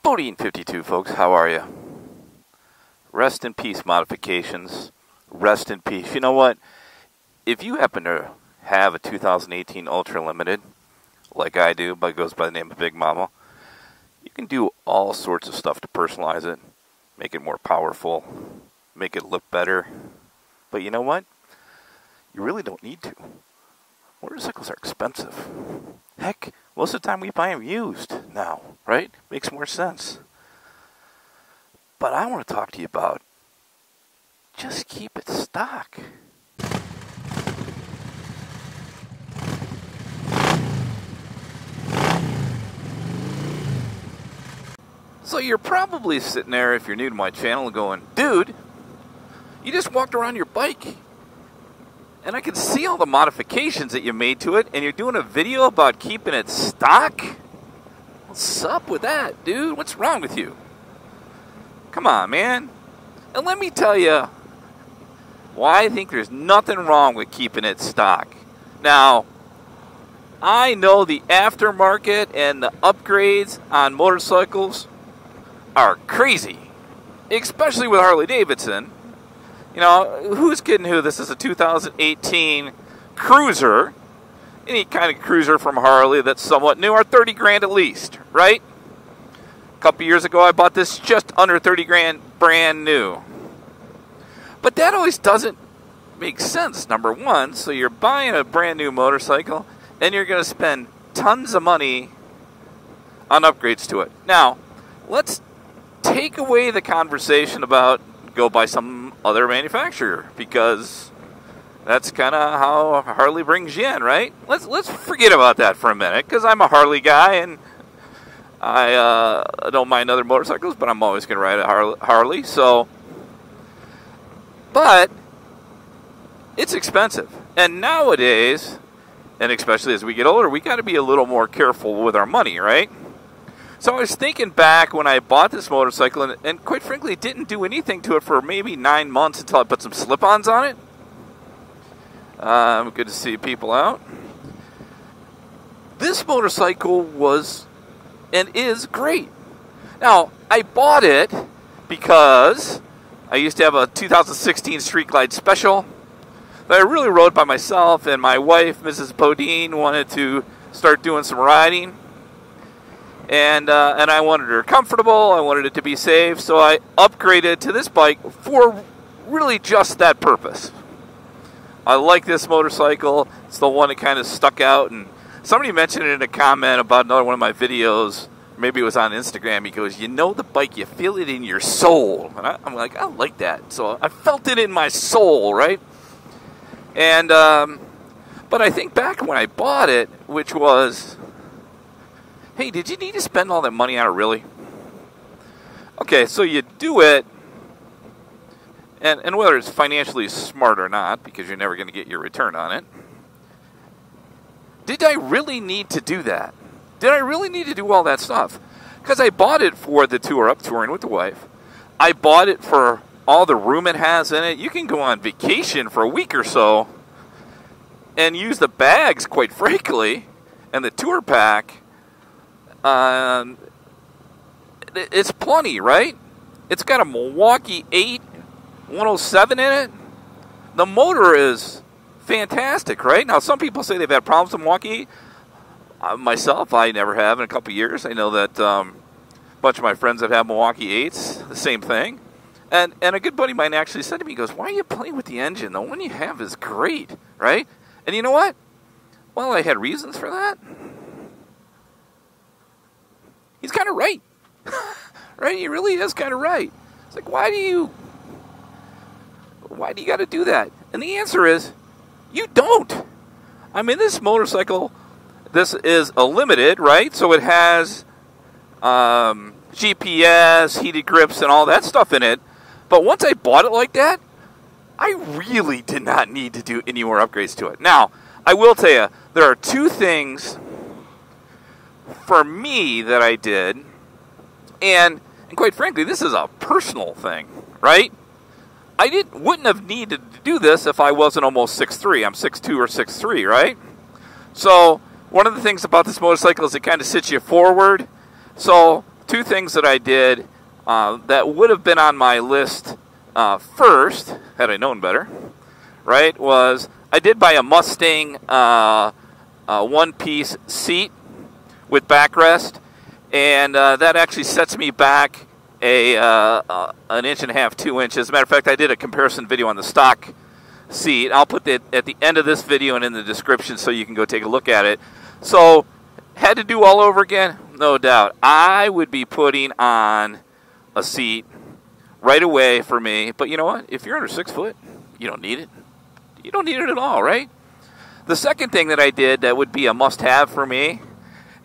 Bodine 52, folks. How are you? Rest in peace, modifications. Rest in peace. You know what? If you happen to have a 2018 Ultra Limited, like I do, but goes by the name of Big Mama, you can do all sorts of stuff to personalize it, make it more powerful, make it look better. But you know what? You really don't need to. Motorcycles are expensive. Heck, most of the time we buy them used now, right? Makes more sense. But I want to talk to you about just keep it stock. So you're probably sitting there, if you're new to my channel, going, dude, you just walked around your bike and I can see all the modifications that you made to it, and you're doing a video about keeping it stock? What's up with that, dude? What's wrong with you? Come on, man. And let me tell you why I think there's nothing wrong with keeping it stock. Now, I know the aftermarket and the upgrades on motorcycles are crazy, especially with Harley Davidson. You know, who's kidding who? This is a 2018 cruiser. Any kind of cruiser from Harley that's somewhat new are 30 grand at least, right? A couple years ago I bought this just under 30 grand brand new. But that always doesn't make sense, number one. So you're buying a brand new motorcycle and you're going to spend tons of money on upgrades to it. Now, let's take away the conversation about go buy some other manufacturer, because that's kind of how Harley brings you in, right? Let's forget about that for a minute, because I'm a Harley guy and I don't mind other motorcycles, but I'm always going to ride a Harley. So, but it's expensive, and nowadays, and especially as we get older, we got to be a little more careful with our money, right? So I was thinking back when I bought this motorcycle, and quite frankly, didn't do anything to it for maybe 9 months until I put some slip-ons on it. Good to see people out. This motorcycle was and is great. Now, I bought it because I used to have a 2016 Street Glide Special that I really rode by myself, and my wife, Mrs. Bodine, wanted to start doing some riding. And I wanted her comfortable, I wanted it to be safe, so I upgraded to this bike for really just that purpose. I like this motorcycle. It's the one that kind of stuck out, and somebody mentioned it in a comment about another one of my videos. Maybe it was on Instagram. He goes, you know the bike, you feel it in your soul. And I'm like, I like that. So I felt it in my soul, right? And, but I think back when I bought it, which was, hey, did you need to spend all that money on it, really? Okay, so you do it, and whether it's financially smart or not, because you're never going to get your return on it, did I really need to do that? Did I really need to do all that stuff? Because I bought it for the tour up touring with the wife. I bought it for all the room it has in it. You can go on vacation for a week or so and use the bags, quite frankly, and the tour pack. It's plenty, right? It's got a Milwaukee 8 107 in it. The motor is fantastic, right? Now, some people say they've had problems with Milwaukee. Myself, I never have in a couple years. I know that a bunch of my friends that have Milwaukee 8s, the same thing. And a good buddy of mine actually said to me, he goes, why are you playing with the engine? The one you have is great, right? And you know what? Well, I had reasons for that. He's kind of right. Right? He really is kind of right. It's like, why do you got to do that? And the answer is, you don't. I mean, this motorcycle, this is a limited, right? So it has GPS, heated grips, and all that stuff in it. But once I bought it like that, I really did not need to do any more upgrades to it. Now, I will tell you, there are two things for me that I did, and quite frankly, this is a personal thing, right? I wouldn't have needed to do this if I wasn't almost 6'3". I'm 6'2" or 6'3", right? So one of the things about this motorcycle is it kind of sits you forward. So two things that I did that would have been on my list first, had I known better, right, was I did buy a Mustang one-piece seat with backrest, and that actually sets me back an inch and a half, 2 inches. As a matter of fact, I did a comparison video on the stock seat. I'll put that at the end of this video and in the description so you can go take a look at it. So, had to do all over again? No doubt. I would be putting on a seat right away for me. But you know what? If you're under 6 foot, you don't need it. You don't need it at all, right? The second thing that I did that would be a must-have for me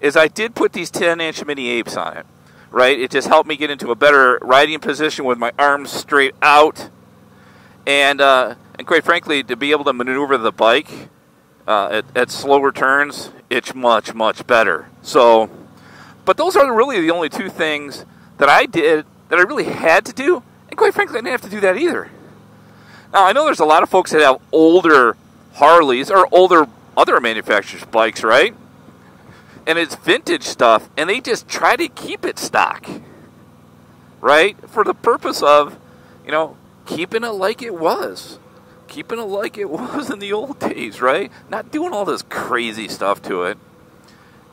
is I did put these 10-inch mini apes on it, right? It just helped me get into a better riding position with my arms straight out. And quite frankly, to be able to maneuver the bike at slower turns, it's much, much better. So, but those are really the only two things that I did that I really had to do. And quite frankly, I didn't have to do that either. Now, I know there's a lot of folks that have older Harleys or older other manufacturers' bikes, right? And it's vintage stuff, and they just try to keep it stock, right? For the purpose of, you know, keeping it like it was. Keeping it like it was in the old days, right? Not doing all this crazy stuff to it.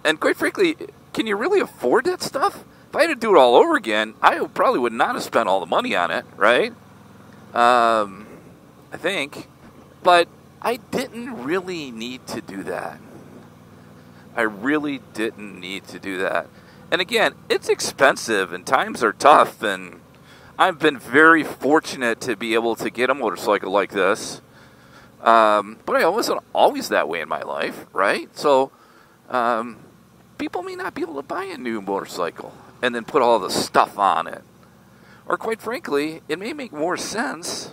And quite frankly, can you really afford that stuff? If I had to do it all over again, I probably would not have spent all the money on it, right? I think. But I didn't really need to do that. I really didn't need to do that. And again, it's expensive and times are tough, and I've been very fortunate to be able to get a motorcycle like this. But I wasn't always that way in my life, right? So people may not be able to buy a new motorcycle and then put all the stuff on it. Or quite frankly, it may make more sense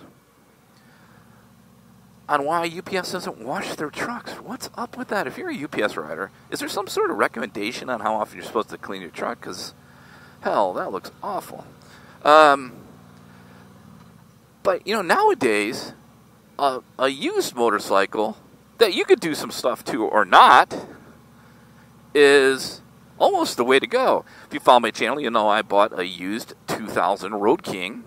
on why UPS doesn't wash their trucks. What's up with that? If you're a UPS rider, is there some sort of recommendation on how often you're supposed to clean your truck? Because, hell, that looks awful. But, you know, nowadays, a used motorcycle that you could do some stuff to or not is almost the way to go. If you follow my channel, you know I bought a used 2000 Road King,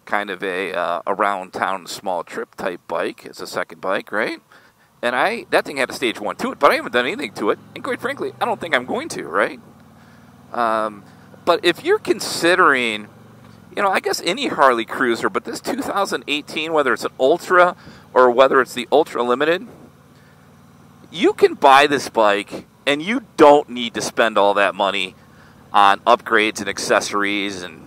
kind of a around-town small trip type bike. It's a second bike, right? And that thing had a stage 1 to it, but I haven't done anything to it. And quite frankly, I don't think I'm going to, right? But if you're considering, you know, I guess any Harley Cruiser, but this 2018, whether it's an Ultra or whether it's the Ultra Limited, you can buy this bike and you don't need to spend all that money on upgrades and accessories and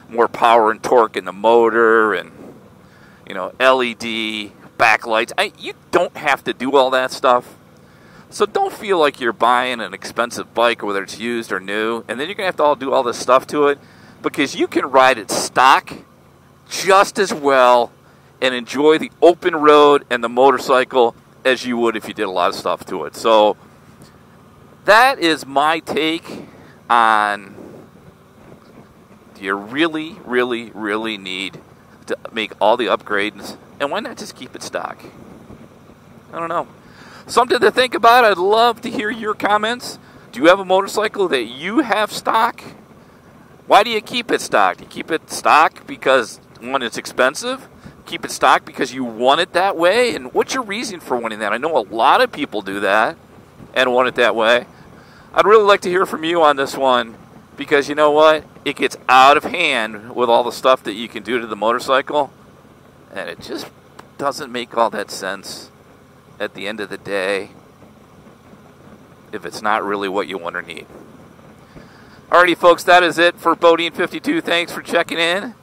more power and torque in the motor and, you know, LED backlights. You don't have to do all that stuff. So don't feel like you're buying an expensive bike, whether it's used or new, and then you're going to have to do all this stuff to it, because you can ride it stock just as well and enjoy the open road and the motorcycle as you would if you did a lot of stuff to it. So that is my take on, do you really, really, really need to make all the upgrades? And why not just keep it stock? I don't know. Something to think about. I'd love to hear your comments. Do you have a motorcycle that you have stock? Why do you keep it stock? Do you keep it stock because, one, it's expensive? Keep it stock because you want it that way? And what's your reason for wanting that? I know a lot of people do that and want it that way. I'd really like to hear from you on this one, because you know what? It gets out of hand with all the stuff that you can do to the motorcycle, and it just doesn't make all that sense at the end of the day if it's not really what you want or need. Alrighty, folks, that is it for Bodine 52. Thanks for checking in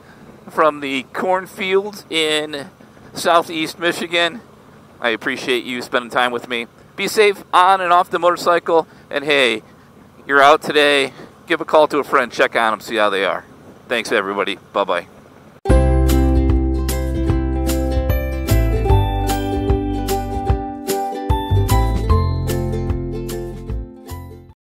from the cornfields in southeast Michigan. I appreciate you spending time with me. Be safe on and off the motorcycle, and hey, you're out today, give a call to a friend, check on them, see how they are. Thanks, everybody. Bye-bye.